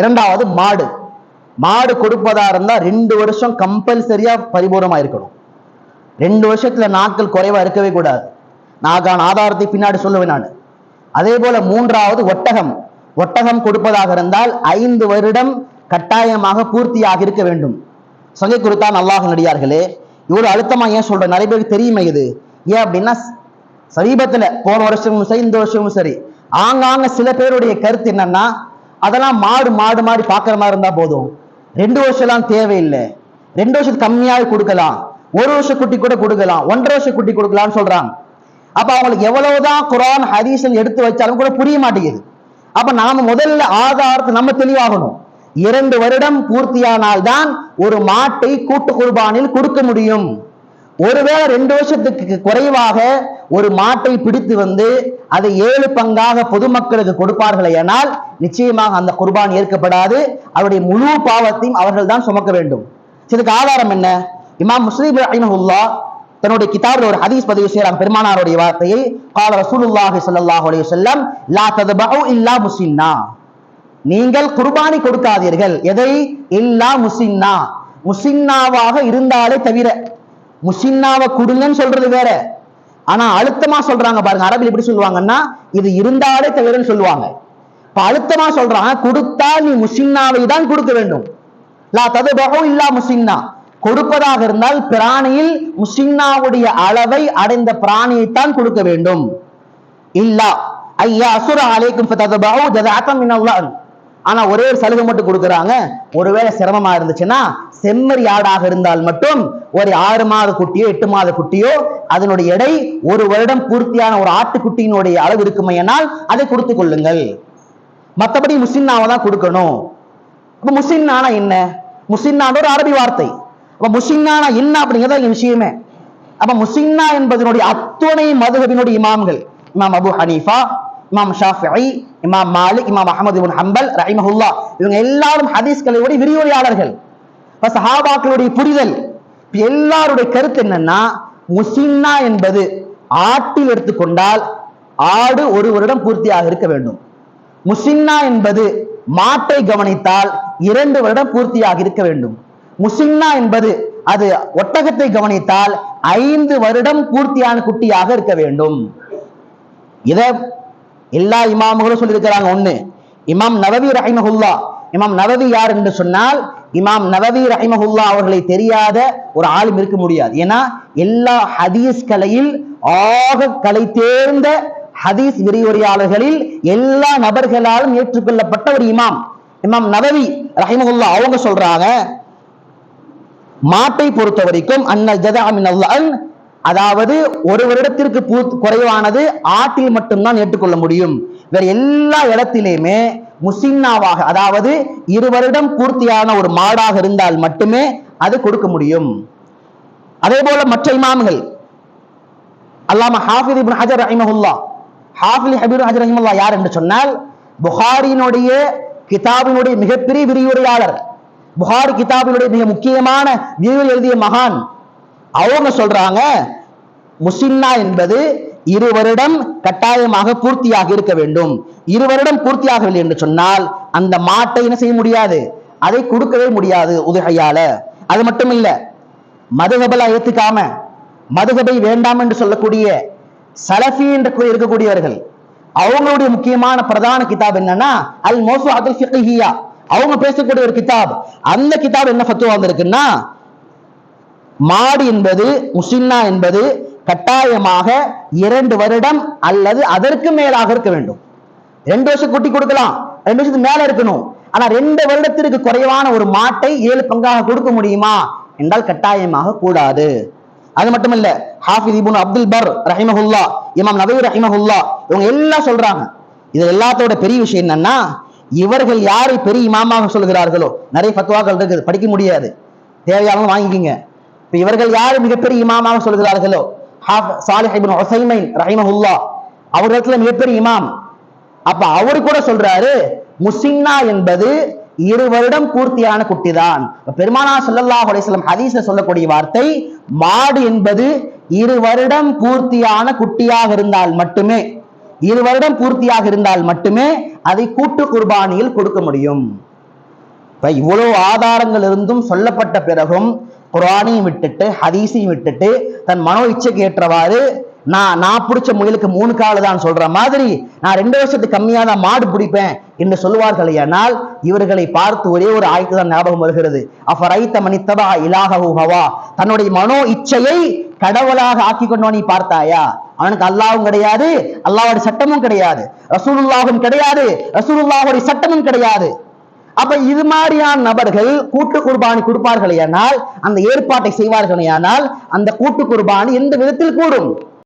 இரண்டாவது மாடு. மாடு கொடுப்பதா இருந்தா 2 வருஷம் கம்பல்சரியா பரிபூர்ணமா இருக்கணும். 2 வருஷத்துல நாட்கள் குறைவா இருக்கவே கூடாது. நான் ஆதாரத்தை பின்னாடி சொல்லுவேன் நான். அதே போல மூன்றாவது ஒட்டகம். ஒட்டகம் கொடுப்பதாக இருந்தால் 5 வருடம் கட்டாயமாக பூர்த்தியாக இருக்க வேண்டும். சொல்லி கொடுத்தான் அல்லாஹ் நடிகார்களே. இவ்வளவு அழுத்தமா ஏன் சொல்ற? நிறைய பேருக்கு தெரியுமே இது. ஏன் அப்படின்னா சமீபத்துல போன வருஷமும் சரி இந்த வருஷமும் சரி ஆங்காங்க சில பேருடைய கருத்து என்னன்னா, அதெல்லாம் மாடு மாதிரி பாக்குற மாதிரி இருந்தா போதும், 2 வருஷம் எல்லாம் தேவையில்லை, 2 வருஷத்துக்கு கம்மியாக கொடுக்கலாம், 1 வருஷம் குட்டி கூட கொடுக்கலாம், 1.5 வருஷம் குட்டி கொடுக்கலாம்னு சொல்றாங்க. அப்ப அவங்களுக்கு எவ்வளவுதான் குர்ஆன் ஹதீஸில் எடுத்து வச்சாலும் கூட புரிய மாட்டேங்குது. அப்ப நாம முதல்ல ஆதாரத்தை நம்ம தெளிவாகணும். 2 வருடம் பூர்த்தியானால் தான் ஒரு மாட்டை கூட்டு குர்பானில் கொடுக்க முடியும். ஒருவேளை 2 வருஷத்துக்கு குறைவாக ஒரு மாட்டை பிடித்து வந்து அதை 7 பங்காக பொதுமக்களுக்கு கொடுப்பார்கள் ஆனால் நிச்சயமாக அந்த குர்பான் ஏற்கப்படாது. அவருடைய முழு பாவத்தையும் அவர்கள் தான் சுமக்க வேண்டும். இதுக்கு ஆதாரம் என்ன? இமாம் முஸ்லிம் ரஹிமஹுல்லாஹ் தன்னுடைய கிதாபில் ஒரு ஹதீஸ் பதிவு செய்யறாங்க. பெருமானாருடைய வார்த்தையை, கால ரசூலுல்லாஹி ஸல்லல்லாஹு அலைஹி வஸல்லம் லா தத்பஉ இல்லா முஸின்னா, நீங்கள் குர்பானி கொடுக்காதீர்கள். எதை? இல்லா முஸின்னா, முஸின்னாவாக இருந்தாலே தவிர. முஸின்னாவை கொடுங்கன்னு சொல்றது வேற, ஆனா அழுத்தமா சொல்றாங்க பாருங்க. அரபில் எப்படி சொல்லுவாங்கன்னா, இது இருந்தாலே தவிரன்னு சொல்லுவாங்க. இப்ப அழுத்தமா சொல்றாங்க, கொடுத்தால் நீ முஸின்னாவை தான் கொடுக்க வேண்டும். லா தத்பஉ இல்லா முஸின்னா, கொடுப்பதாக இருந்தால் பிராணியில் முஸின்னாவுடைய அளவை அடைந்த பிராணியைத்தான் கொடுக்க வேண்டும். இல்லா ஐயா அசுர அலைக்கும் ஃபதத்பஉ ஜஸஅத்தன் மினல்லாஹ். ஆனா ஒரே ஒரு சலுகை மட்டும் கொடுக்குறாங்க. ஒருவேளை சிரமமா இருந்துச்சுன்னா செம்மறி ஆடாக இருந்தால் மட்டும் ஒரு 6 மாத குட்டியோ 8 மாத குட்டியோ அதனுடைய எடை 1 வருடம் பூர்த்தியான ஒரு ஆட்டுக்குட்டியினுடைய அளவு இருக்குமையானால் அதை கொடுத்துக் கொள்ளுங்கள். மற்றபடி முஸின்னாவை தான் கொடுக்கணும். அப்ப முஸின்னானா என்ன? முஸின்னான ஒரு அரபி வார்த்தை. அப்ப முஸின்னானா என்ன அப்படிங்கிறத விஷயமே. அப்ப முஸின்னா என்பதனுடைய அத்துணை மதுஹபினுடைய இமாம்கள், இமாம் அபு ஹனீஃபா, இமாம் ஷாஃபிஈ, இமாம் மாலிக், இமாம் அஹ்மத் இப்னு ஹம்பல் ரஹிமஹுல்லாஹ், இவங்க எல்லாரும் ஹதீஸ்களுடைய விரிவுரையாளர்கள். சஹாபாக்களுடைய புரிதல், எல்லாருடைய கருத்து என்னன்னா, முஸின்னா என்பது ஆட்டில் எடுத்துக்கொண்டால் ஆடு 1 வருடம் பூர்த்தியாக இருக்க வேண்டும். முஸின்னா என்பது மாட்டை கவனித்தால் 2 வருடம் பூர்த்தியாக இருக்க வேண்டும். முஸின்னா என்பது அது ஒட்டகத்தை கவனித்தால் 5 வருடம் பூர்த்தியான குட்டியாக இருக்க வேண்டும். இத எல்லா இமாம்களும் சொல்லியிருக்கிறாங்க. ஒண்ணு இமாம் நவவி ரஹிமஹுல்லாஹ். இமாம் நவவி யார் என்று சொன்னால், இமாம் நவவி ரஹிமஹுல்லாஹ் அவர்களை தெரியாத ஒரு ஆளும் இருக்க முடியாது. ஏன்னா எல்லா ஹதீஸ் கலையில் ஆக கலை தேர்ந்த ஹதீஸ் விரிவுரையாளர்களில் எல்லா நபர்களாலும் ஏற்றுக்கொள்ளப்பட்ட ஒரு இமாம் இமாம் நவவி ரஹிமஹுல்லாஹ். அவங்க சொல்றாங்க, மாட்டை பொறுத்த வரைக்கும் அன்னல் ஜதஅ மினல்லாஹ், அதாவது 1 வருடத்திற்கு குறைவானது ஆட்டில் மட்டும்தான் ஏற்றுக்கொள்ள முடியும். வேற எல்லா இடத்திலுமே முஸின்னாவாக, அதாவது 2 வருடம் பூர்த்தியான ஒரு மாடாக இருந்தால் மட்டுமே அது கொடுக்க முடியும். அதே போல மற்ற இமாம்கள், அல்லாமா ஹாஃபிஸ் இப்னு ஹஜர் ரஹிமஹுல்லாஹ். ஹாஃபிஸ் இப்னு ஹஜர் ரஹிமஹுல்லாஹ் யார் என்று சொன்னால், புகாரியினுடைய கிதாபினுடைய மிகப்பெரிய விரிவுரையாளர், புகாரி கிதாபினுடைய மிக முக்கியமான விரிவுரை எழுதிய மகான். அவங்க சொல்றாங்க, முஸின்னா என்பது 2 வருடம் கட்டாயமாக பூர்த்தியாக இருக்க வேண்டும். 2 வருடம் பூர்த்தியாகவில்லை என்று சொன்னால் அந்த மாட்டை என்ன செய்ய முடியாது, அதை கொடுக்கவே முடியாது உதுஹையால. அது மட்டும் இல்ல, மதுஹபெல்லாம் ஏத்துக்காம மதுஹபை வேண்டாம் என்று சொல்லக்கூடிய சலஃபி என்று இருக்கக்கூடியவர்கள், அவங்களுடைய முக்கியமான பிரதான கிதாப் என்னன்னா அல் மௌசுஅத்துல் ஃபிக்ஹிய்யா. அவங்க பேசக்கூடிய ஒரு கிதாப். அந்த கிதாப் என்ன ஃபத்வா வந்திருக்குன்னா, மாடு என்பது முஸின்னா என்பது கட்டாயமாக 2 வருடம் அல்லது அதற்கு மேலாக இருக்க வேண்டும். 2 வருஷம் குட்டி கொடுக்கலாம், 2 வருஷத்துக்கு மேல இருக்கணும். ஆனா 2 வருடத்திற்கு குறைவான ஒரு மாட்டை 7 பங்காக கொடுக்க முடியுமா என்றால் கட்டாயமாக கூடாது. அது மட்டும் இல்ல, ஹாஃபிஸ் இப்னு அப்துல் பர் ரஹிமஹுல்லாஹ், இமாம் நவவி ரஹிமஹுல்லாஹ், இவங்க எல்லாம் சொல்றாங்க. இது எல்லாத்தோட பெரிய விஷயம் என்னன்னா, இவர்கள் யாரை பெரிய இமாமாக சொல்கிறார்களோ, நிறைய ஃபத்வாக்கள் இருக்குது, படிக்க முடியாது, தேவையானவங்க வாங்கிக்கிங்க. இப்ப இவர்கள் யாரு மிகப்பெரிய இமாமாக சொல்கிறார்களோ, சாலிஹ் இப்னு உஸைமீன் ரஹிமஹுல்லாஹ், அவர்களிடத்துல மிகப்பெரிய இமாம். அப்ப அவரு கூட சொல்றாரு, முஸின்னா என்பது 2 வருடம் பூர்த்தியான குட்டிதான். பெருமானார் ஸல்லல்லாஹு அலைஹி வஸல்லம் ஹதீஸ்ல சொல்லக்கூடிய வார்த்தை, மாடு என்பது 2 வருடம் பூர்த்தியான குட்டியாக இருந்தால் மட்டுமே, 2 வருடம் பூர்த்தியாக இருந்தால் மட்டுமே அதை கூட்டு குர்பானியில் கொடுக்க முடியும். இப்ப இவ்வளவு ஆதாரங்கள் இருந்தும் சொல்லப்பட்ட பிறகும் குர்ஆனையும் விட்டுட்டு ஹதீஸையும் விட்டுட்டு தன் மனோ இச்சைக்கு ஏற்றவாறு நான் பிடிச்ச முயலுக்கு 3 காலு தான் சொல்ற மாதிரி நான் 2 வருஷத்துக்கு கம்மியா தான் மாடு பிடிப்பேன் என்று சொல்லுவார்கள். ஆனால் இவர்களை பார்த்து ஒரே ஒரு ஆயத்து தான் ஞாபகம் வருகிறது. அஃபரைத மனித்தபா இலாஹு ஹவா, தன்னுடைய மனோ இச்சையை கடவுளாக ஆக்கி கொண்டவனை பார்த்தாயா? அவனுக்கு அல்லாஹ்வும் கிடையாது, அல்லாஹ்வுடைய சட்டமும் கிடையாது, ரசூலுல்லாஹும் கிடையாது, ரசூலுல்லாஹுடைய சட்டமும் கிடையாது. அப்ப இது மாதிரியான நபர்கள் கூட்டு குர்பானி கொடுப்பார்களே ஆனால், அந்த ஏற்பாட்டை செய்வார்களே ஆனால், அந்த கூட்டு குர்பானி எந்த விதத்தில் கூடும்?